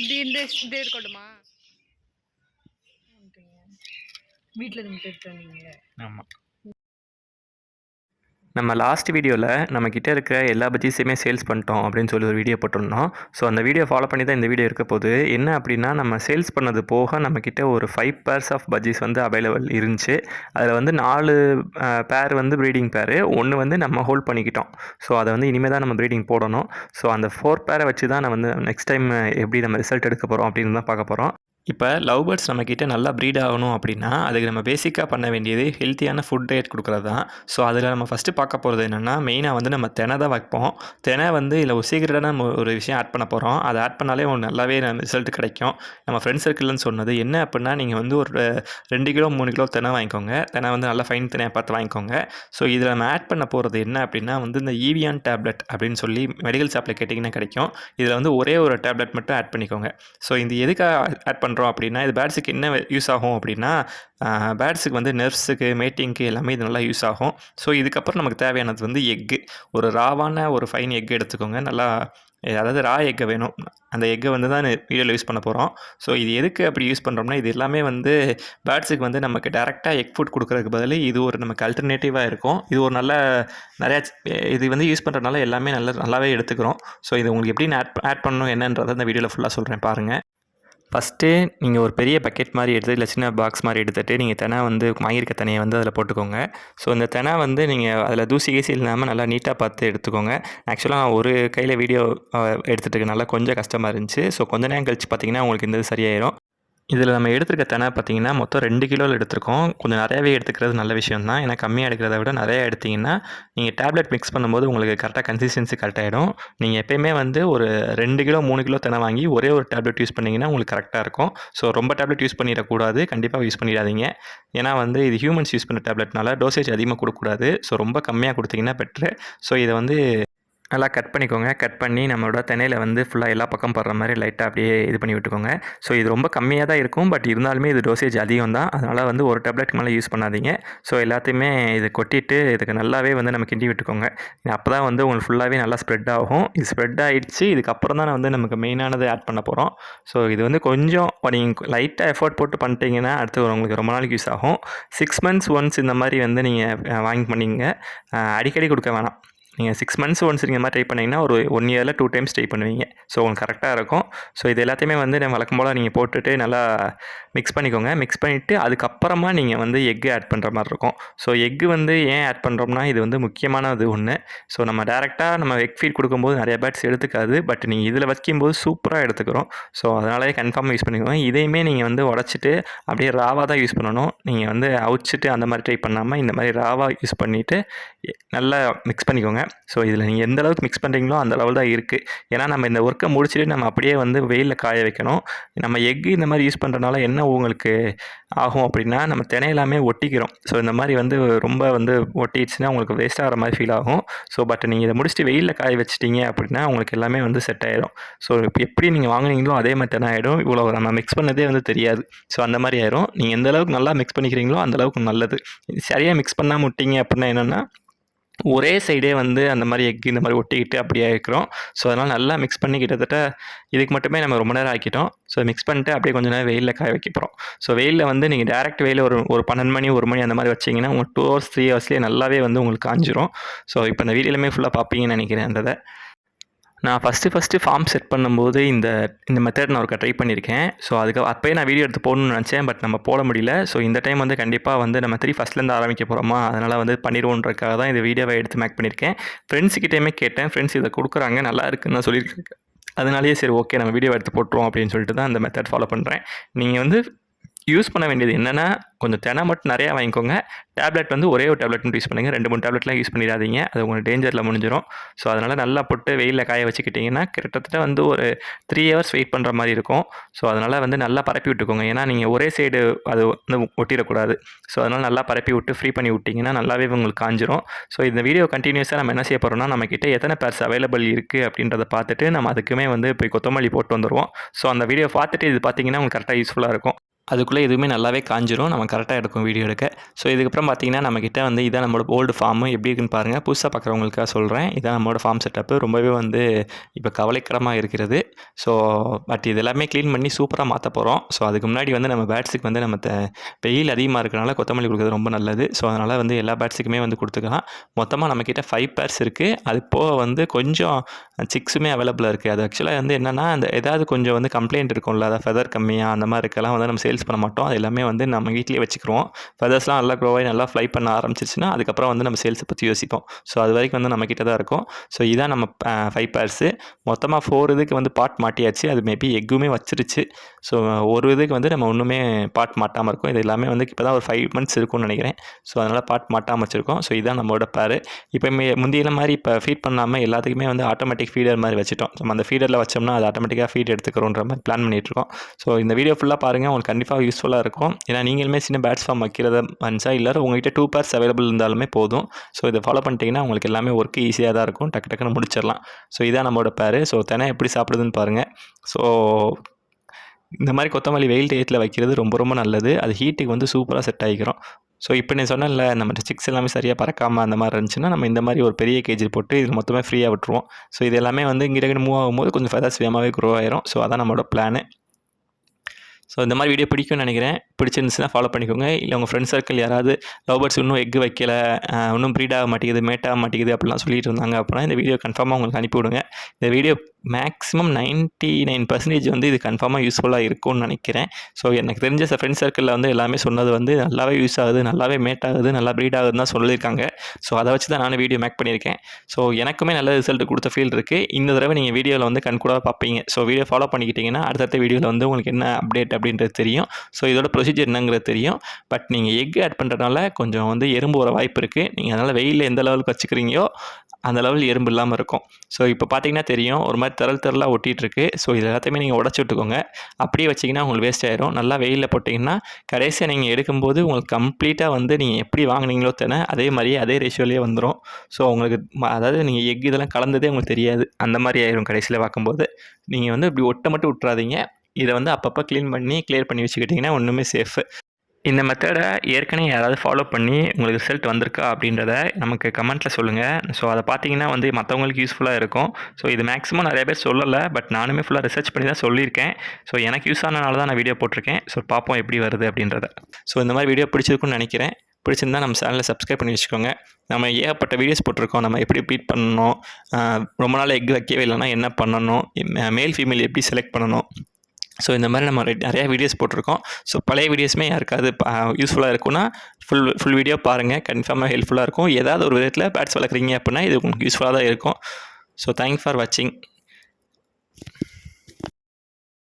இந்த இருக்கட்டுமா? வீட்டில் இருந்து எடுத்து வந்தீங்க? ஆமாம். நம்ம லாஸ்ட் வீடியோவில் நம்மக்கிட்ட இருக்கிற எல்லா பஜ்ஜீஸையுமே சேல்ஸ் பண்ணிட்டோம் அப்படின்னு சொல்லி ஒரு வீடியோ போட்டிருந்தோம். ஸோ அந்த வீடியோ ஃபாலோ பண்ணி தான் இந்த வீடியோ இருக்க போகுது. என்ன அப்படின்னா, நம்ம சேல்ஸ் பண்ணது போக நம்மக்கிட்ட ஒரு 5 பேர்ஸ் ஆஃப் பஜ்ஜீஸ் வந்து அவைலபிள் இருந்துச்சு. அதில் வந்து 4 பேர் வந்து ப்ரீடிங் பேர், 1 வந்து நம்ம ஹோல்ட் பண்ணிக்கிட்டோம். ஸோ அதை வந்து இனிமேல் தான் நம்ம ப்ரீடிங் போடணும். ஸோ அந்த 4 பேரை வச்சு தான் நான் வந்து நெக்ஸ்ட் டைம் எப்படி நம்ம ரிசல்ட் எடுக்க போகிறோம் அப்படின்னு தான் பார்க்க போகிறோம். இப்போ லவ் பேர்ட்ஸ் நம்மக்கிட்ட நல்லா ப்ரீட் ஆகணும் அப்படின்னா, அதுக்கு நம்ம பேசிக்காக பண்ண வேண்டியது ஹெல்த்தியான ஃபுட் டயட் கொடுக்குறது தான். ஸோ அதில் நம்ம ஃபஸ்ட்டு பார்க்க போகிறது என்னென்னா, மெயினாக வந்து நம்ம தினை தான் வைப்போம். தினை வந்து இதில் ஒரு சீக்கிரட்டான நம்ம ஒரு விஷயம் ஆட் பண்ண போகிறோம். அதை ஆட் பண்ணாலே உங்களுக்கு நல்லாவே ரிசல்ட் கிடைக்கும். நம்ம ஃப்ரெண்ட்ஸ் சர்க்கிள்னு சொன்னது என்ன அப்படின்னா, நீங்கள் வந்து ஒரு 2 கிலோ 3 கிலோ தினை வாங்கிக்கோங்க. தினை வந்து நல்லா ஃபைன் தினையை பார்த்து வாங்கிக்கோங்க. ஸோ இதில் நம்ம ஆட் பண்ண போகிறது என்ன அப்படின்னா வந்து இந்த ஈவியான் டேப்லெட் அப்படின்னு சொல்லி மெடிக்கல் ஷாப்பில் கேட்டிங்கன்னா கிடைக்கும். இதில் வந்து ஒரே ஒரு டேப்லெட் மட்டும் ஆட் பண்ணிக்கோங்க. ஸோ இது எதுக்காக ஆட் பண்ணுறோம் அப்படின்னா, இது பேர்ட்ஸுக்கு என்ன யூஸ் ஆகும் அப்படின்னா, பேர்ட்ஸுக்கு வந்து நர்வ்ஸுக்கு, மேட்டிங்க்கு எல்லாமே இது நல்லா யூஸ் ஆகும். ஸோ இதுக்கப்புறம் நமக்கு தேவையானது வந்து எக்கு. ஒரு ராவான ஒரு ஃபைன் எக் எடுத்துக்கோங்க. நல்லா அதாவது ரா எக்கை வேணும். அந்த எக்கை வந்து தான் வீடியோவில் யூஸ் பண்ண போகிறோம். ஸோ இது எதுக்கு அப்படி யூஸ் பண்ணுறோம்னா, இது எல்லாமே வந்து பேர்ட்ஸுக்கு வந்து நமக்கு டேரெக்டாக எக் ஃபுட் கொடுக்குறதுக்கு பதில் இது ஒரு நமக்கு அல்டர்னேட்டிவாக இருக்கும். இது ஒரு நல்ல நிறையா இது வந்து யூஸ் பண்ணுறதுனால எல்லாமே நல்லாவே எடுத்துக்கிறோம். ஸோ இது உங்களுக்கு எப்படி ஆட் பண்ணணும் என்னன்றதை அந்த வீடியோவில் ஃபுல்லாக சொல்கிறேன் பாருங்கள். ஃபஸ்ட்டு நீங்கள் ஒரு பெரிய பக்கெட் மாதிரி எடுத்து, இல்லை சின்ன பாக்ஸ் மாதிரி எடுத்துகிட்டு நீங்கள் தினை வந்து வாங்கியிருக்க தினையை வந்து அதில் போட்டுக்கோங்க. ஸோ இந்த தினை வந்து நீங்கள் அதில் தூசி கீசி இல்லாமல் நல்லா நீட்டாக பார்த்து எடுத்துக்கோங்க. ஆக்சுவலாக ஒரு கையில் வீடியோ எடுத்துகிட்டு இருக்கனால கொஞ்சம் கஷ்டமாக இருந்துச்சு. ஸோ கொஞ்ச நேரம் கழிச்சு பார்த்தீங்கன்னா உங்களுக்கு இந்த இது சரியாயிரும். இதில் நம்ம எடுத்துருக்க தினை பார்த்திங்கன்னா மொத்தம் 2 கிலோவில் எடுத்திருக்கோம். கொஞ்சம் நிறையாவே எடுத்துக்கிறது நல்ல விஷயம் தான். ஏன்னா கம்மியாக எடுக்கிறத விட நிறையா எடுத்திங்கன்னா நீங்கள் டேப்லெட் மிக்ஸ் பண்ணும்போது உங்களுக்கு கரெக்டாக கன்சிஸ்டன்சி கரெக்டாகிடும். நீங்கள் எப்போயுமே வந்து ஒரு 2 கிலோ 3 கிலோ தினை வாங்கி ஒரே ஒரு டேப்லெட் யூஸ் பண்ணிங்கன்னா உங்களுக்கு கரெக்டாக இருக்கும். ஸோ ரொம்ப டேப்லெட் யூஸ் பண்ணிடக்கூடாது. கண்டிப்பாக யூஸ் பண்ணிடாதீங்க. ஏன்னா வந்து இது ஹியூமன்ஸ் யூஸ் பண்ணுற டேப்லெட்னால டோசேஜ் அதிகமாக கொடுக்கக்கூடாது. ஸோ ரொம்ப கம்மியாக கொடுத்தீங்கன்னா பெட்ரு. ஸோ இதை வந்து நல்லா கட் பண்ணிக்கோங்க. கட் பண்ணி நம்மளோட தினையில் வந்து ஃபுல்லாக எல்லா பக்கம் படுற மாதிரி லைட்டாக அப்படியே இது பண்ணி விட்டுக்கோங்க. ஸோ இது ரொம்ப கம்மியாக தான் இருக்கும். பட் இருந்தாலுமே இது டோசேஜ் அதிகம் தான். அதனால் வந்து ஒரு டேப்லெட் மேலே யூஸ் பண்ணாதீங்க. ஸோ எல்லாத்தையுமே இது கொட்டிட்டு இதுக்கு நல்லாவே வந்து நம்ம கிண்டி விட்டுக்கோங்க. அப்போ தான் வந்து உங்களுக்கு ஃபுல்லாகவே நல்லா ஸ்ப்ரெட் ஆகும். இது ஸ்ப்ரெட் ஆகிடுச்சு. இதுக்கப்புறம் தான் வந்து நமக்கு மெயினானது ஆட் பண்ண போகிறோம். ஸோ இது வந்து கொஞ்சம் நீங்கள் லைட்டாக எஃபோர்ட் போட்டு பண்ணிட்டீங்கன்னா அடுத்து உங்களுக்கு ரொம்ப நாளைக்கு யூஸ் ஆகும். 6 மந்த்ஸ் ஒன்ஸ் இந்த மாதிரி வந்து நீங்கள் வாங்கி பண்ணிங்க. அடிக்கடி கொடுக்க வேணாம். நீங்கள் 6 மந்த்ஸ் ஒன்ஸ் இந்த மாதிரி ட்ரை பண்ணிங்கன்னா ஒரு 1 இயரில் 2 டைம்ஸ் ட்ரை பண்ணுவீங்க. ஸோ உங்களுக்கு கரெக்டாக இருக்கும். ஸோ இது எல்லாத்தையுமே வந்து நம்ம வழக்கம் போல் நீங்கள் போட்டுட்டு நல்லா மிக்ஸ் பண்ணிக்கோங்க. மிக்ஸ் பண்ணிவிட்டு அதுக்கப்புறமா நீங்கள் வந்து எக்கு ஆட் பண்ணுற மாதிரி இருக்கும். ஸோ எக்கு வந்து ஏன் ஆட் பண்ணுறோம்னா, இது வந்து முக்கியமானது ஒன்று. ஸோ நம்ம டேரெக்டாக நம்ம எக் ஃபீட் கொடுக்கும்போது நிறைய பேர்ட்ஸ் எடுத்துக்காது. பட் நீங்கள் இதில் வைக்கும்போது சூப்பராக எடுத்துக்கிறோம். ஸோ அதனாலே கன்ஃபார்மாக யூஸ் பண்ணிக்கோங்க. இதையுமே நீங்கள் வந்து உடச்சிட்டு அப்படியே ராவாக தான் யூஸ் பண்ணணும். நீங்கள் வந்து அவிச்சிட்டு அந்த மாதிரி ட்ரை பண்ணாமல் இந்த மாதிரி ராவாக யூஸ் பண்ணிவிட்டு நல்லா மிக்ஸ் பண்ணிக்கோங்க. ஸோ இதில் நீங்கள் எந்த அளவுக்கு மிக்ஸ் பண்ணுறீங்களோ அந்த லெவல் தான் இருக்குது. ஏன்னா நம்ம இந்த ஒர்க்கை முடிச்சுட்டு நம்ம அப்படியே வந்து வெயிலில் காய வைக்கணும். நம்ம எக்கு இந்த மாதிரி யூஸ் பண்ணுறதுனால என்ன உங்களுக்கு ஆகும் அப்படின்னா, நம்ம தினை எல்லாமே ஒட்டிக்கிறோம். ஸோ இந்த மாதிரி வந்து ரொம்ப வந்து ஒட்டிடுச்சுன்னா உங்களுக்கு வேஸ்ட் ஆகிற மாதிரி ஃபீல் ஆகும். ஸோ பட் நீங்கள் இதை முடிச்சுட்டு வெயிலில் காய வச்சிட்டிங்க அப்படின்னா உங்களுக்கு எல்லாமே வந்து செட் ஆகிடும். ஸோ இப்போ எப்படி நீங்கள் வாங்குனீங்களோ அதே மாதிரி தினை ஆகிடும். இவ்வளோ நம்ம மிக்ஸ் பண்ணதே வந்து தெரியாது. ஸோ அந்த மாதிரி ஆயிரும். நீங்கள் எந்த அளவுக்கு நல்லா மிக்ஸ் பண்ணிக்கிறீங்களோ அந்த அளவுக்கு நல்லது. சரியாக மிக்ஸ் பண்ணாமல் விட்டீங்க அப்படின்னா என்னென்னா, ஒரே சைடே வந்து அந்த மாதிரி எக் இந்த மாதிரி ஒட்டிக்கிட்டு அப்படியே இருக்கிறோம். ஸோ அதனால் நல்லா மிக்ஸ் பண்ணி கிட்டத்தட்ட இதுக்கு மட்டுமே நம்ம ரொம்ப நேரம் ஆக்கிட்டோம். ஸோ மிக்ஸ் பண்ணிட்டு அப்படியே கொஞ்சம் நேரம் வெயிலில் காய வைக்க போகிறோம். ஸோ வெயிலில் வந்து நீங்கள் டேரெக்ட் வெயிலில் ஒரு 12 மணி 1 மணி அந்த மாதிரி வச்சிங்கன்னா உங்களுக்கு 2 ஹவர்ஸ் 3 ஹவர்ஸ்லேயே நல்லாவே வந்து உங்களுக்கு காஞ்சிரும். ஸோ இப்போ இந்த வீடியோலுமே ஃபுல்லாக பார்ப்பீங்கன்னு நினைக்கிறேன். அந்த நான் ஃபஸ்ட்டு ஃபார்ம் செட் பண்ணும்போது இந்த மெத்தட் நான் ஒருக்கா ட்ரை பண்ணியிருக்கேன். ஸோ அப்போயே நான் வீடியோ எடுத்து போடணும்னு நினச்சேன். பட் நம்ம போட முடியல. ஸோ இந்த டைம் வந்து கண்டிப்பாக வந்து நம்ம ஃபஸ்ட்லேருந்து ஆரம்பிக்க போகிறோமா, அதனால் வந்து பண்ணிடுவோன்றதுக்காக தான் இந்த வீடியோவை எடுத்து மேக் பண்ணியிருக்கேன். ஃப்ரெண்ட்ஸுக்கிட்டேயுமே கேட்டேன். ஃப்ரெண்ட்ஸ் இதை கொடுக்குறாங்க, நல்லா இருக்குன்னு தான் சொல்லியிருக்காங்க. அதனாலேயே சரி ஓகே நம்ம வீடியோ எடுத்து போட்டுருவோம் அப்படின்னு சொல்லிட்டு தான் அந்த மெத்தட் ஃபாலோ பண்ணுறேன். நீங்கள் வந்து யூஸ் பண்ண வேண்டியது என்னென்னா, கொஞ்சம் தினை மட்டும் நிறையா வாங்கிக்கோங்க. டேப்லெட் வந்து ஒரே ஒரு டேப்லெட் மட்டும் யூஸ் பண்ணுங்கள். 2 3 டேப்லெட்லாம் யூஸ் பண்ணிடாதீங்க. அது உங்களுக்கு டேஞ்சரில் முடிஞ்சிடும். ஸோ அதனால் நல்லா போட்டு வெயிலில் காய வச்சுக்கிட்டிங்கன்னா கிட்டத்தட்ட வந்து ஒரு 3 ஹவர்ஸ் வெயிட் பண்ணுற மாதிரி இருக்கும். ஸோ அதனால் வந்து நல்லா பரப்பி விட்டுக்கோங்க. ஏன்னா நீங்கள் ஒரே சைடு அது வந்து ஒட்டிடக்கூடாது. ஸோ அதனால் நல்லா பரப்பி விட்டு ஃப்ரீ பண்ணி விட்டிங்கன்னா நல்லாவே உங்களுக்கு காஞ்சிரும். ஸோ இந்த வீடியோ கண்டினியூஸாக நம்ம என்ன செய்ய போகிறோம்னா, நம்மக்கிட்ட எத்தனை பேர்ஸ் அவைலபிள் இருக்குது அப்படின்றத பார்த்துட்டு நம்ம அதுக்குமே வந்து போய் கொத்தமல்லி போட்டு வந்துடுவோம். ஸோ அந்த வீடியோ பார்த்துட்டு இது பார்த்தீங்கன்னா உங்களுக்கு கரெக்டாக யூஸ்ஃபுல்லாக இருக்கும். அதுக்குள்ளே எதுவுமே நல்லாவே காஞ்சிரும். நம்ம கரெக்டாக எடுக்கும் வீடியோ எடுக்க. ஸோ இதுக்கப்புறம் பார்த்தீங்கன்னா, நம்மக்கிட்ட வந்து இதான் நம்மளோட ஓல்டு ஃபார்மு எப்படி இருக்குன்னு பாருங்கள். புதுசாக பார்க்குறவங்களுக்காக சொல்கிறேன். இதான் நம்மளோட ஃபார்ம் செட்டப்பு. ரொம்பவே வந்து இப்போ கவலைக்கிடமாக இருக்கிறது. ஸோ பட் இது எல்லாமே க்ளீன் பண்ணி சூப்பராக மாற்ற போகிறோம். ஸோ அதுக்கு முன்னாடி வந்து நம்ம பேட்ஸுக்கு வந்து நம்ம வெயில் அதிகமாக இருக்கிறனால கொத்தமல்லி கொடுக்குறது ரொம்ப நல்லது. ஸோ அதனால் வந்து எல்லா பேட்ஸுக்குமே வந்து கொடுத்துக்கலாம். மொத்தமாக நம்மக்கிட்ட 5 பேர்ஸ் இருக்குது. அது போக வந்து கொஞ்சம் சிக்ஸுமே அவைலபிளாக இருக்குது. அது ஆக்சுவலாக வந்து என்னென்னா, அந்த ஏதாவது கொஞ்சம் வந்து கம்ப்ளைண்ட் இருக்கும்ல, அதாவது ஃபெதர் கம்மியாக அந்த மாதிரி இருக்கலாம் வந்து நம்ம சேல்ஸ் பண்ண மாட்டோம். அது எல்லாமே வந்து நம்ம வீட்டிலேயே வச்சுக்கிறோம். ஃபெதர்ஸ்லாம் நல்லா க்ரோ ஆகி நல்லா ஃப்ளை பண்ண ஆரம்பிச்சிருச்சுன்னா அதுக்கப்புறம் வந்து நம்ம சேல்ஸை பற்றி யோசிப்போம். ஸோ அது வரைக்கும் வந்து நம்மக்கிட்ட தான் இருக்கும். ஸோ இதான் நம்ம 5 பேர்ஸு. மொத்தமாக 4 இதுக்கு வந்து பாட் மாட்டியாச்சு. அது மேபி எக்குமே வச்சிருச்சு. ஸோ ஒரு இதுக்கு வந்து நம்ம ஒன்றுமே பாட் மாட்டாமல் இருக்கும். இது எல்லாமே வந்து இப்போ தான் ஒரு 5 மந்த்ஸ் இருக்கும்னு நினைக்கிறேன். ஸோ அதனால் பாட் மாட்டாமல் வச்சுருக்கோம். ஸோ இதான் நம்மளோட பேர். இப்போ முந்தியெல்லாம் மாதிரி இப்போ ஃபீட் பண்ணாமல் எல்லாத்துக்குமே வந்து ஆட்டோமேட்டிக் ஃபீடர் மாதிரி வச்சுட்டோம். நம்ம அந்த ஃபீடரில் வச்சோம்னா அது ஆட்டோமேட்டிக்காக ஃபீட் எடுத்துக்கிறோன்ற மாதிரி பிளான் பண்ணிகிட்ருக்கோம். ஸோ இந்த வீடியோ ஃபுல்லாக பாருங்கள். உங்களுக்கு கண்டிப்பாக யூஸ்ஃபுல்லாக இருக்கும். ஏன்னா நீங்களுமே சின்ன பேட்ஸ் ஃபார்ம் வைக்கிறத மனுஷா இல்லை உங்கள்கிட்ட 2 பேர்ஸ் அவைலபிள் இருந்தாலுமே போதும். ஸோ இதை ஃபாலோ பண்ணிட்டீங்கன்னா உங்களுக்கு எல்லாமே ஒர்க்கு ஈஸியாக தான் இருக்கும். டக்கு டக்குன்னு முடிச்சிடலாம். ஸோ இதான் நம்மளோட பேர். ஸோ தினை எப்படி சாப்பிடுதுன்னு பாருங்கள். ஸோ இந்த மாதிரி கொத்தமல்லி வெயில் டயத்தில் வைக்கிறது ரொம்ப ரொம்ப நல்லது. அது ஹீட்டுக்கு வந்து சூப்பராக செட் ஆகிக்கிறோம். ஸோ இப்போ நான் சொன்னேன்ல, நம்ம சிக்ஸ் எல்லாமே சரியாக பறக்காமல் அந்த மாதிரி இருந்துச்சுன்னா நம்ம இந்த மாதிரி ஒரு பெரிய கேஜி போட்டு இது மொத்தமே ஃப்ரீயாக விட்டுருவோம். ஸோ இது எல்லாமே வந்து இங்கிட்ட மூவ் ஆகும்போது கொஞ்சம் ஃபெதர்ஸ் வேகமாகவே க்ரோ ஆயிரும். ஸோ அதான் நம்மளோட பிளானு. ஸோ இந்த மாதிரி வீடியோ பிடிக்கும்னு நினைக்கிறேன். பிடிச்சிருந்துச்சுன்னா ஃபாலோ பண்ணிக்கோங்க. இல்லை உங்கள் ஃப்ரெண்ட்ஸ் சர்க்கிள் யாராவது லவ் பேர்ட்ஸ் இன்னும் எக் வைக்கல, இன்னும் ப்ரீட் ஆக மாட்டேங்குது, மேட் ஆக மாட்டேங்குது அப்படிலாம் சொல்லிட்டு இருந்தாங்க அப்படின்னா இந்த வீடியோ கன்ஃபார்மாக உங்களுக்கு அனுப்பிவிடுங்க. இந்த வீடியோ மேக்ஸிமம் 99% வந்து இது கன்ஃபார்மாக யூஸ்ஃபுல்லாக இருக்கும்னு நினைக்கிறேன். ஸோ எனக்கு தெரிஞ்ச ஃப்ரெண்ட்ஸ் சர்க்கிளில் வந்து எல்லாமே சொன்னது வந்து நல்லாவே யூஸ் ஆகுது, நல்லாவே மேட் ஆகுது, நல்லா ப்ரீட் ஆகுதுன்னு தான் சொல்லியிருக்காங்க. ஸோ அதை வச்சு தான் நானும் வீடியோ மேக் பண்ணியிருக்கேன். ஸோ எனக்குமே நல்ல ரிசல்ட் கொடுத்த ஃபீல் இருக்குது. இந்த தடவை நீங்கள் வீடியோவில் வந்து கண்கூடாக பார்ப்பீங்க. ஸோ வீடியோ ஃபாலோ பண்ணிக்கிட்டிங்கன்னா அடுத்தடுத்த வீடியோவில் வந்து உங்களுக்கு என்ன அப்டேட் அப்படின்றது தெரியும். ஸோ இதோட ப்ரொசீஜர் என்னங்கிறது தெரியும். பட் நீங்கள் எக் ஆட் பண்ணுறதுனால கொஞ்சம் வந்து எறும்பு வர வாய்ப்பு இருக்குது. நீங்கள் அதனால் வெயிலில் எந்த லெவலுக்கு வச்சுக்கிறீங்களோ அந்த லெவல் எறும்பு இல்லாமல் இருக்கும். ஸோ இப்போ பார்த்தீங்கன்னா தெரியும், ஒரு மாதிரி திரளாக ஒட்டிகிட்ருக்கு. ஸோ இது எல்லாத்தையுமே நீங்கள் உடச்சி விட்டுக்கோங்க. அப்படியே வச்சிங்கன்னா உங்களுக்கு வேஸ்ட் ஆயிரும். நல்லா வெயிலில் போட்டிங்கன்னா கடைசியாக நீங்கள் எடுக்கும்போது உங்களுக்கு கம்ப்ளீட்டாக வந்து நீங்கள் எப்படி வாங்கினீங்களோ தானே அதே மாதிரியே அதே ரேஷியோலேயே வந்துடும். ஸோ உங்களுக்கு அதாவது நீங்கள் எக் இதெல்லாம் கலந்ததே உங்களுக்கு தெரியாது. அந்த மாதிரி ஆயிரும் கடைசியில் பார்க்கும்போது. நீங்கள் வந்து இப்படி ஒட்டை மட்டும் விட்றாதீங்க. இதை வந்து அப்பப்போ கிளியர் பண்ணி வச்சுக்கிட்டிங்கன்னா ஒன்றுமே சேஃபு. இந்த மெத்தடை ஏற்கனவே யாராவது ஃபாலோ பண்ணி உங்களுக்கு ரிசல்ட் வந்திருக்கா அப்படின்றத நமக்கு கமெண்ட்டில் சொல்லுங்கள். ஸோ அதை பார்த்தீங்கன்னா வந்து மற்றவங்களுக்கு யூஸ்ஃபுல்லாக இருக்கும். ஸோ இது மேக்ஸிமம் நிறைய பேர் சொல்லலை, பட் நானுமே ஃபுல்லாக ரிசர்ச் பண்ணி தான் சொல்லியிருக்கேன். ஸோ எனக்கு யூஸ் ஆனனால தான் நான் வீடியோ போட்டிருக்கேன். ஸோ பார்ப்போம் எப்படி வருது அப்படின்றத. ஸோ இந்த மாதிரி வீடியோ பிடிச்சிருக்குன்னு நினைக்கிறேன். பிடிச்சிருந்தா நம்ம சேனலை சப்ஸ்கிரைப் பண்ணி வச்சுக்கோங்க. நம்ம ஏகப்பட்ட வீடியோஸ் போட்டிருக்கோம். நம்ம எப்படி ப்ரீட் பண்ணணும், ரொம்ப நாள் எக் வைக்கவே இல்லைனா என்ன பண்ணணும், மேல் ஃபீமேல் எப்படி செலக்ட் பண்ணணும். ஸோ இந்த மாதிரி நம்ம நிறையா வீடியோஸ் போட்டிருக்கோம். ஸோ பழைய வீடியோஸுமே யாருக்காவது யூஸ்ஃபுல்லாக இருக்குன்னா ஃபுல் வீடியோ பாருங்கள். கன்ஃபார்மாக ஹெல்ப்ஃபுல்லாக இருக்கும். ஏதாவது ஒரு விதத்தில் பேட்ஸ் வளர்க்குறீங்க அப்படின்னா இது உங்களுக்கு யூஸ்ஃபுல்லாக தான் இருக்கும். ஸோ தேங்க்ஸ் ஃபார் வாட்சிங்.